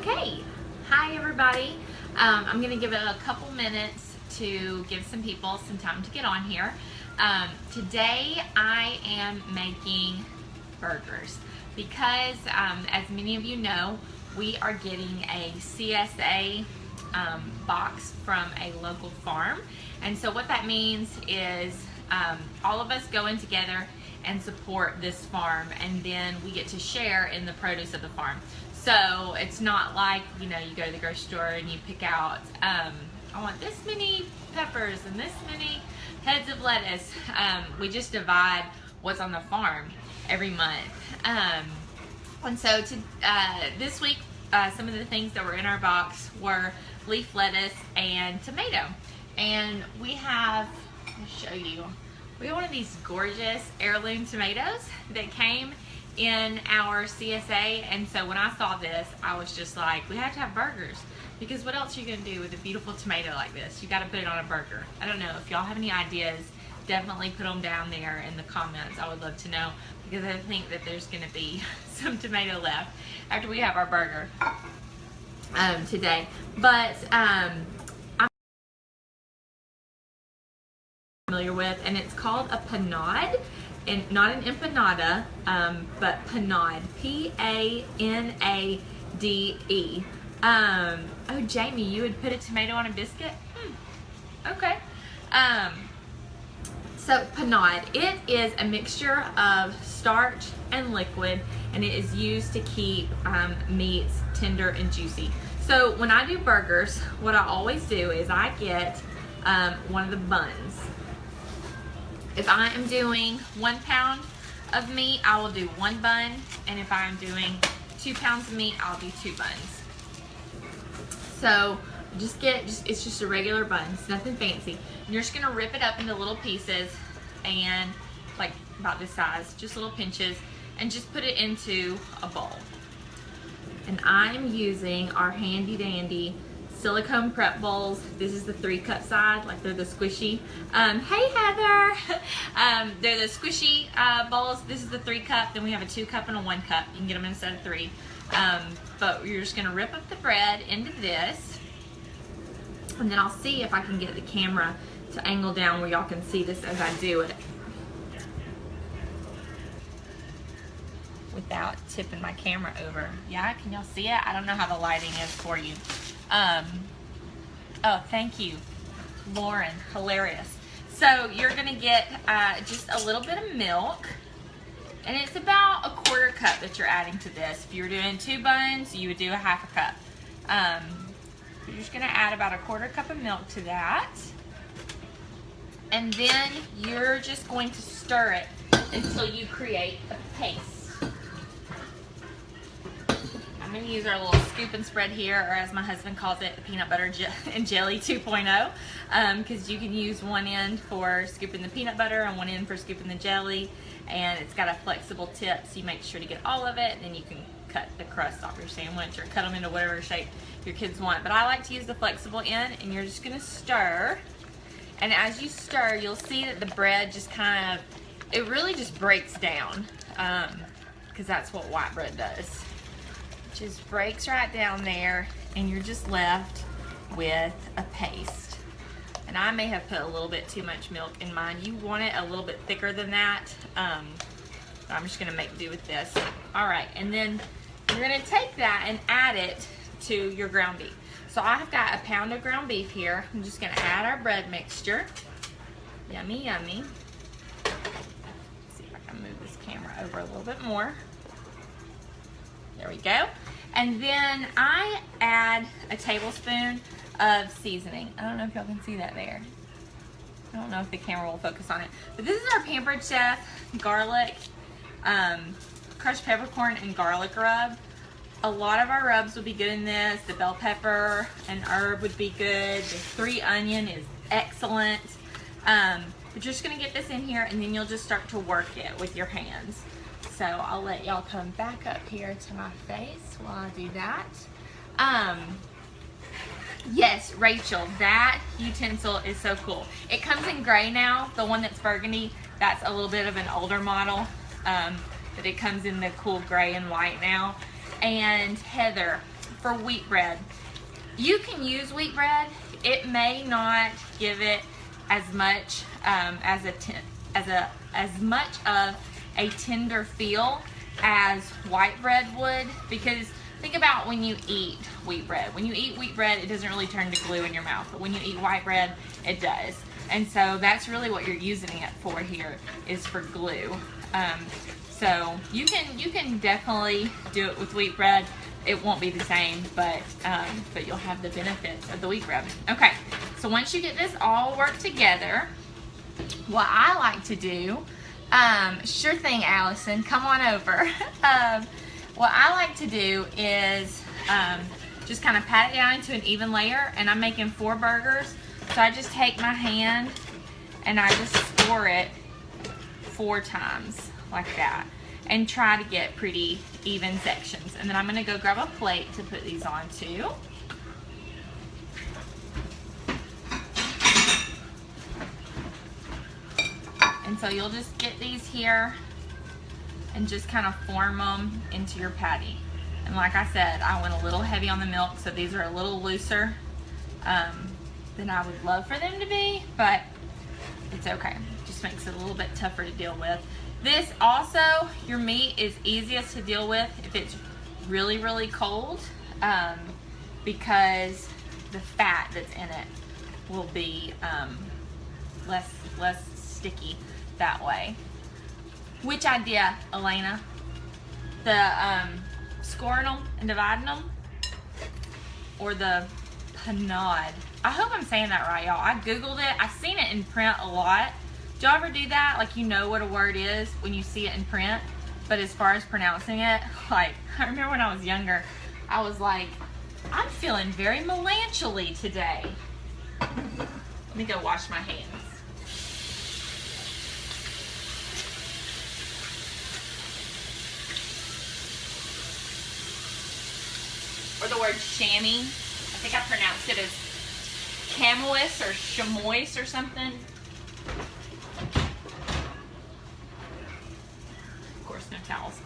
Okay, hi everybody. I'm going to give it a couple minutes to give some people some time to get on here. Today I am making burgers because as many of you know, we are getting a CSA box from a local farm. And so what that means is all of us go in together and support this farm, and then we get to share in the produce of the farm. So it's not like, you know, you go to the grocery store and you pick out, I want this many peppers and this many heads of lettuce. We just divide what's on the farm every month. And so this week, some of the things that were in our box were leaf lettuce and tomato. And we have, I'll show you, we have one of these gorgeous heirloom tomatoes that came in our CSA, and so when I saw this, I was just like, we have to have burgers, because what else are you going to do with a beautiful tomato like this? You got to put it on a burger. I don't know if y'all have any ideas. Definitely put them down there in the comments. I would love to know, because I think that there's going to be some tomato left after we have our burger today. But I'm familiar with, and it's called a panade. And not an empanada, but panade, P-A-N-A-D-E. Oh, Jamie, you would put a tomato on a biscuit? Okay. So panade, it is a mixture of starch and liquid, and it is used to keep meats tender and juicy. So when I do burgers, what I always do is I get one of the buns. If I am doing 1 pound of meat, I will do 1 bun. And if I'm doing 2 pounds of meat, I'll do 2 buns. So it's just a regular bun. It's nothing fancy. And you're just gonna rip it up into little pieces, and like about this size, just little pinches, and just put it into a bowl. And I'm using our handy dandy silicone prep bowls. This is the 3-cup side, like they're the squishy. Hey Heather! They're the squishy bowls. This is the 3-cup. Then we have a 2-cup and a 1-cup. You can get them instead of 3. But you're just gonna rip up the bread into this, and then I'll see if I can get the camera to angle down where y'all can see this as I do it, without tipping my camera over. Yeah, can y'all see it? I don't know how the lighting is for you. Oh, thank you, Lauren, hilarious. So you're gonna get just a little bit of milk, and it's about a 1/4 cup that you're adding to this. If you were doing 2 buns, you would do a 1/2 cup. You're just gonna add about a 1/4 cup of milk to that, and then you're just going to stir it until you create a paste. I'm going to use our little scoop and spread here, or as my husband calls it, the peanut butter and jelly 2.0, because you can use one end for scooping the peanut butter and one end for scooping the jelly, and it's got a flexible tip, so you make sure to get all of it, and then you can cut the crust off your sandwich or cut them into whatever shape your kids want. But I like to use the flexible end, and you're just going to stir, and as you stir, you'll see that the bread just kind of, it really just breaks down, because that's what white bread does. Just breaks right down there, and you're just left with a paste. And I may have put a little bit too much milk in mine. You want it a little bit thicker than that. So I'm just gonna make do with this. All right, and then you're gonna take that and add it to your ground beef. So I've got a pound of ground beef here. I'm just gonna add our bread mixture. Yummy, yummy. Let's see if I can move this camera over a little bit more. There we go. And then I add a tablespoon of seasoning. I don't know if y'all can see that there. I don't know if the camera will focus on it. But this is our Pampered Chef garlic, crushed peppercorn and garlic rub. A lot of our rubs would be good in this. The bell pepper and herb would be good. The 3 onion is excellent. But you're just gonna get this in here, and then you'll just start to work it with your hands. So I'll let y'all come back up here to my face while I do that. Yes, Rachel, that utensil is so cool. It comes in gray now. The one that's burgundy, that's a little bit of an older model, but it comes in the cool gray and white now. And Heather, for wheat bread. You can use wheat bread. It may not give it as much as much of a tender feel as white bread would, because think about when you eat wheat bread. When you eat wheat bread, it doesn't really turn to glue in your mouth, but when you eat white bread, it does. And so that's really what you're using it for here, is for glue. So you can definitely do it with wheat bread. It won't be the same, but you'll have the benefits of the wheat bread. Okay, so once you get this all worked together, what I like to do, sure thing, Allison, come on over. What I like to do is just kind of pat it down into an even layer, and I'm making 4 burgers. So I just take my hand and I just score it 4 times like that, and try to get pretty even sections. And then I'm gonna go grab a plate to put these on too. And so you'll just get these here and just kind of form them into your patty. And like I said, I went a little heavy on the milk, so these are a little looser than I would love for them to be, but it's okay. Just makes it a little bit tougher to deal with. This also, your meat is easiest to deal with if it's really, really cold, because the fat that's in it will be less sticky that way. Which idea, Elena? The scoring them and dividing them, or the panade? I hope I'm saying that right, y'all. I googled it. I've seen it in print a lot. Do y'all ever do that? Like, you know what a word is when you see it in print, but as far as pronouncing it, like, I remember when I was younger, I was like, I'm feeling very melancholy today. Let me go wash my hands. Or the word chamois. I think I pronounced it as chamois or chamois or something. Of course, no towels.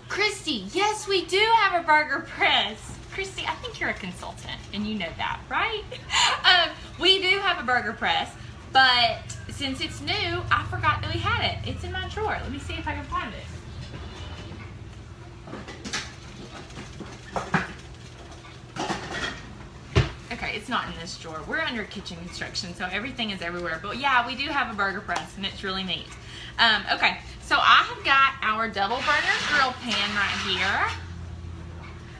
Christy, yes, we do have a burger press. Christy, I think you're a consultant, and you know that, right? We do have a burger press, but since it's new, I forgot that we had it. It's in my drawer. Let me see if I can find it. Okay, it's not in this drawer. We're under kitchen construction, so everything is everywhere. But yeah, we do have a burger press, and it's really neat. Okay, so I have got our double burner grill pan right here,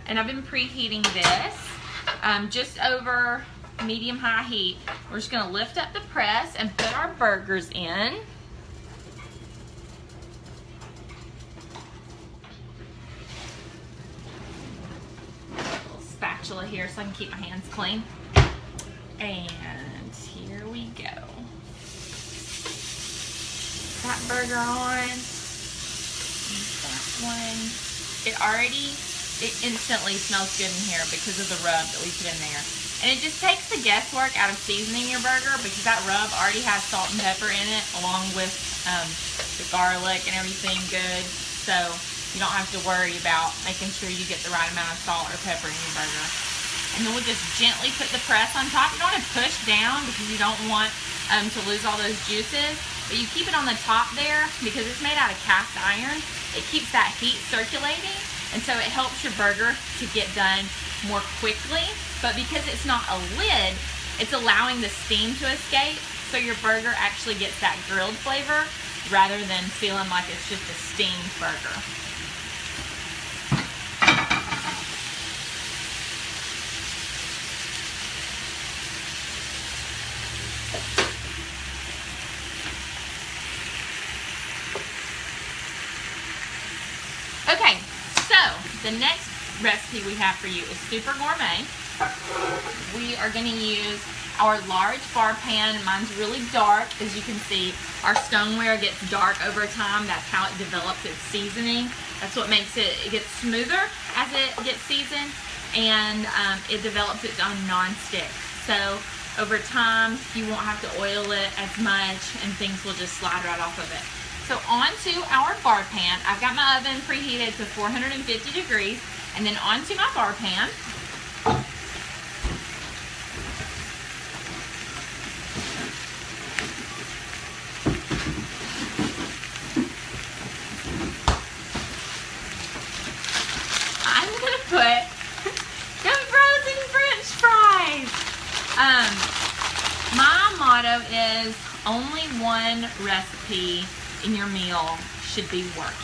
and I've been preheating this just over medium-high heat. We're just gonna lift up the press and put our burgers in. Spatula here so I can keep my hands clean. And here we go. That burger on. That one. It instantly smells good in here because of the rub that we put in there. And it just takes the guesswork out of seasoning your burger, because that rub already has salt and pepper in it, along with the garlic and everything good. So you don't have to worry about making sure you get the right amount of salt or pepper in your burger. And then we'll just gently put the press on top. You don't want to push down because you don't want to lose all those juices. But you keep it on the top there because it's made out of cast iron. It keeps that heat circulating, and so it helps your burger to get done more quickly. But because it's not a lid, it's allowing the steam to escape, so your burger actually gets that grilled flavor rather than feeling like it's just a steamed burger. Okay, so the next recipe we have for you is super gourmet. We are going to use our large bar pan. Mine's really dark, as you can see. Our stoneware gets dark over time. That's how it develops its seasoning. That's what makes it gets smoother as it gets seasoned, and it develops its own non-stick. So over time, you won't have to oil it as much, and things will just slide right off of it. So onto our bar pan. I've got my oven preheated to 450 degrees, and then onto my bar pan. I'm gonna put some frozen French fries. My motto is only one recipe in your meal should be worked.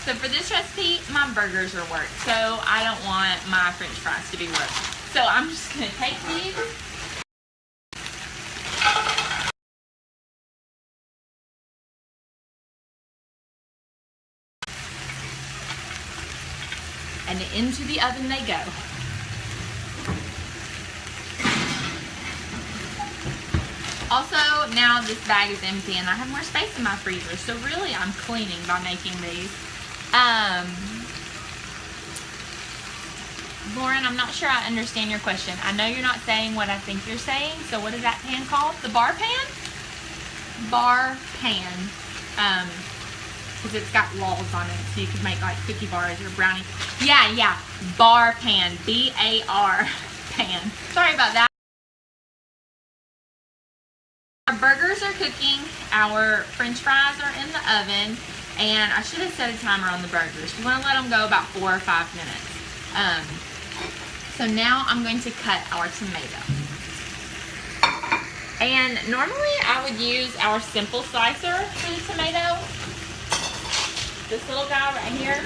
So for this recipe, my burgers are worked. So I don't want my French fries to be worked. So I'm just gonna take these. And into the oven they go. Also, now this bag is empty and I have more space in my freezer. So really I'm cleaning by making these. Lauren, I'm not sure I understand your question. I know you're not saying what I think you're saying. So what is that pan called? The bar pan? Bar pan. Because it's got walls on it. So you could make like cookie bars or brownie. Yeah. Bar pan. B-A-R pan. Sorry about that. Our burgers are cooking, our French fries are in the oven, and I should have set a timer on the burgers. You want to let them go about 4 or 5 minutes. So now I'm going to cut our tomato. And normally I would use our simple slicer for the tomato. This little guy right here.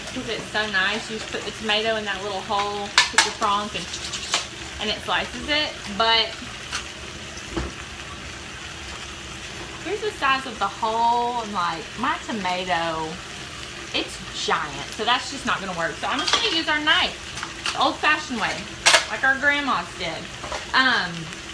Because it's so nice. You just put the tomato in that little hole, put your prongs, and it slices it. But here's the size of the hole, and like my tomato, it's giant, so that's just not gonna work. So I'm just gonna use our knife, the old-fashioned way, like our grandmas did.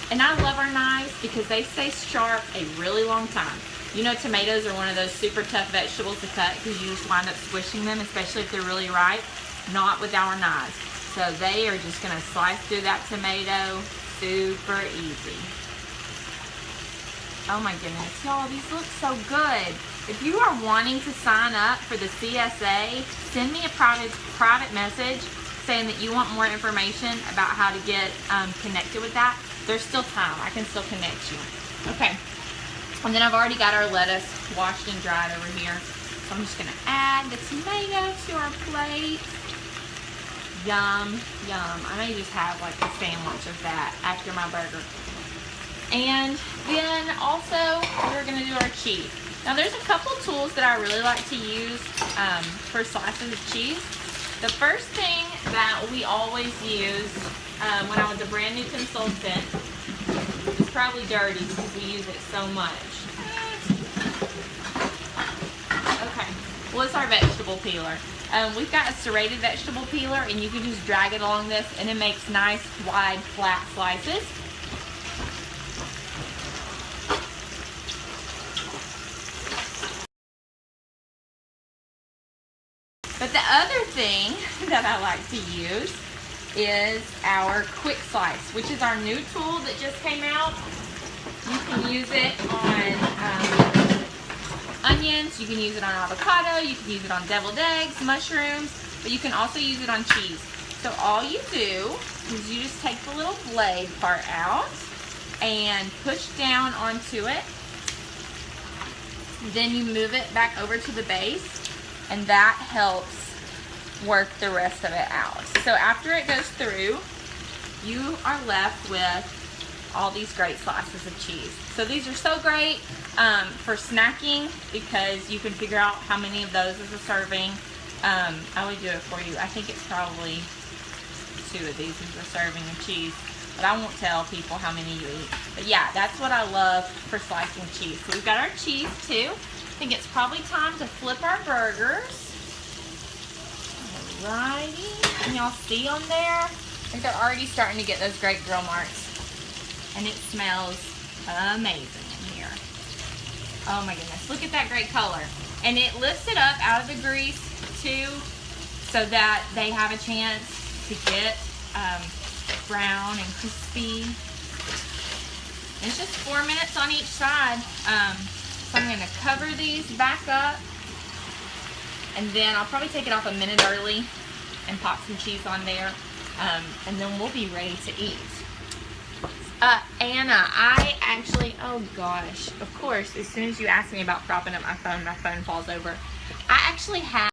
And I love our knives because they stay sharp a really long time. You know, tomatoes are one of those super tough vegetables to cut because you just wind up squishing them, especially if they're really ripe. Not with our knives. So they are just gonna slice through that tomato super easy. Oh my goodness, y'all, these look so good. If you are wanting to sign up for the CSA, send me a private message saying that you want more information about how to get connected with that. There's still time, I can still connect you. Okay, and then I've already got our lettuce washed and dried over here. So I'm just gonna add the tomato to our plate. Yum, yum. I may just have like a sandwich of that after my burger. And then also we're gonna do our cheese. Now there's a couple tools that I really like to use for slices of cheese. The first thing that we always use when I was a brand new consultant, it's probably dirty because we use it so much. Okay, well, it's our vegetable peeler. We've got a serrated vegetable peeler, and you can just drag it along this, and it makes nice, wide, flat slices. But the other thing that I like to use is our quick slice, which is our new tool that just came out. You can use it on onions, you can use it on avocado, you can use it on deviled eggs, mushrooms, but you can also use it on cheese. So all you do is you just take the little blade part out and push down onto it. Then you move it back over to the base, and that helps work the rest of it out. So after it goes through, you are left with all these great slices of cheese. So these are so great for snacking because you can figure out how many of those is a serving. I would do it for you. I think it's probably 2 of these is a serving of cheese, but I won't tell people how many you eat. But yeah, that's what I love for slicing cheese. So we've got our cheese too. I think it's probably time to flip our burgers. Alrighty, and y'all see on there, I think they're already starting to get those great grill marks. And it smells amazing in here. Oh my goodness, look at that great color. And it lifts it up out of the grease too, so that they have a chance to get brown and crispy. And it's just 4 minutes on each side. So I'm gonna cover these back up, and then I'll probably take it off a minute early and pop some cheese on there, and then we'll be ready to eat. Anna, I actually, oh gosh, of course, as soon as you ask me about propping up my phone falls over. I actually have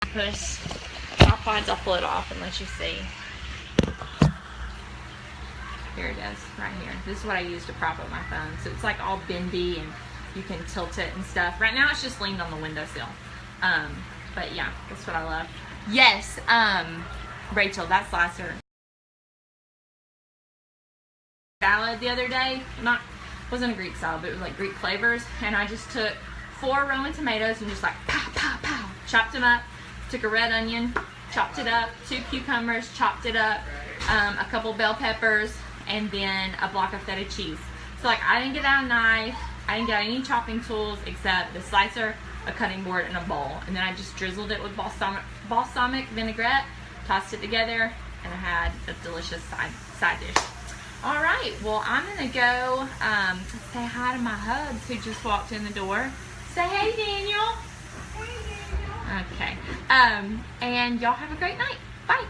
push tripods. I'll pull it off and let you see. Here it is, right here. This is what I use to prop up my phone. So it's like all bendy and you can tilt it and stuff. Right now it's just leaned on the windowsill. But yeah, that's what I love. Yes, Rachel, that slicer. Salad the other day, wasn't a Greek salad, but it was like Greek flavors. And I just took 4 Roman tomatoes and just like pow, pow, pow, chopped them up. Took a red onion, chopped it up, 2 cucumbers, chopped it up, a couple bell peppers, and then a block of feta cheese. So like I didn't get out a knife, I didn't get any chopping tools except the slicer, a cutting board, and a bowl. And then I just drizzled it with balsamic vinaigrette, tossed it together, and I had a delicious side dish. All right, well I'm gonna go say hi to my hubs who just walked in the door. Say hey, Daniel. Okay, and y'all have a great night. Bye.